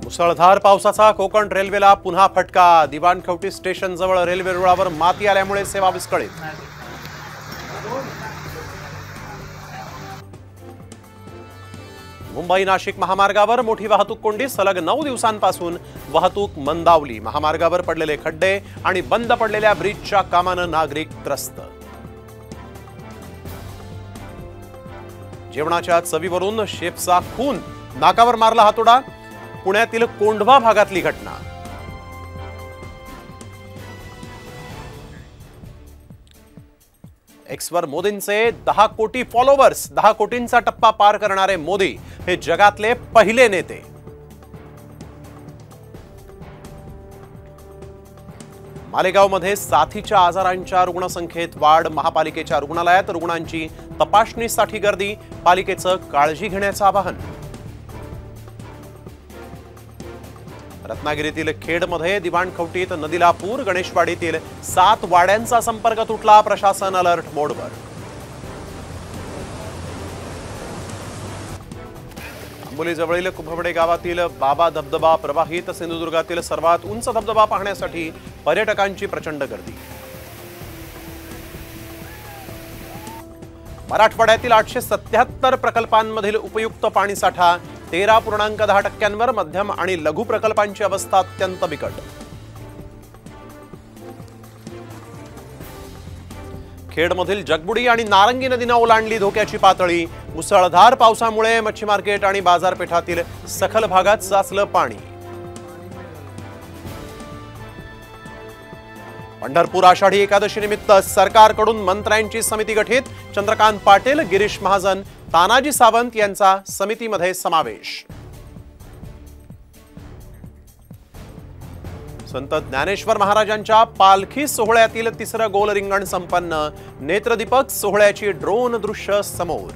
मुसळधार पावसाचा कोकण रेल्वेला पुन्हा फटका। दिवाणखवटी स्टेशन जवळ रेल्वे रुळावर माती आल्यामुळे सेवा विस्कळीत। मुंबई नाशिक महामार्गावर मोठी वाहतूक कोंडी। सलग 9 दिवसांपासून वाहतूक मंदावली। महामार्गावर पडलेले खड्डे आणि बंद पडलेल्या ब्रिजच्या कामाने नागरिक त्रस्त। जेवणाच्या चवीवरून शेफचा खून, नाकावर मारला हातोडा। पुण्यातील कोंढवा भागातली घटना। एक्सवर मोदींचे 10 कोटी फॉलोअर्स। 10 कोटींचा टप्पा पार करणारे मोदी हे जगातले पहिले नेते। मालेगावमध्ये साथीच्या आजारांच्या रुग्णसंख्येत वाढ। महापालिकेच्या रुग्णालयात रुग्णांची तपासणीसाठी गर्दी। पालिकेचं काळजी घेण्याचं आवाहन। रत्नागिरीतील खेडमध्ये दिवाणखवटीत नदीला पूर। गणेशवाडीतील 7 वाड्यांचा संपर्क तुटला। प्रशासन अलर्ट मोडवर। आंबोलीजवळील कुंभवडे गावातील बाबा धबधबा प्रवाहित। सिंधुदुर्गातील सर्वात उंच धबधबा पाहण्यासाठी पर्यटकांची प्रचंड गर्दी। मराठवाड्यातील 877 प्रकल्पांमधील उपयुक्त पाणीसाठा 13.10%। मध्यम आणि लघु प्रकल्पांची अवस्था अत्यंत बिकट। खेडमधील जगबुडी आणि नारंगी नदीने ओलांडली धोक्याची पातळी। मुसळधार पावसामुळे मच्छी मार्केट आणि बाजारपेठातील सखल भागात साचलं पाणी। पंढरपूर आषाढी एकादशी निमित्त सरकारकडून मंत्र्यांची समिती गठीत। चंद्रकांत पाटील, गिरीश महाजन, तानाजी सावंत यांचा समितीमध्ये समावेश। संत ज्ञानेश्वर महाराजांच्या पालखी सोहळ्यातील 3रं गोल रिंगण संपन्न। नेत्रदीपक सोहळ्याची ड्रोन दृश्य समोर।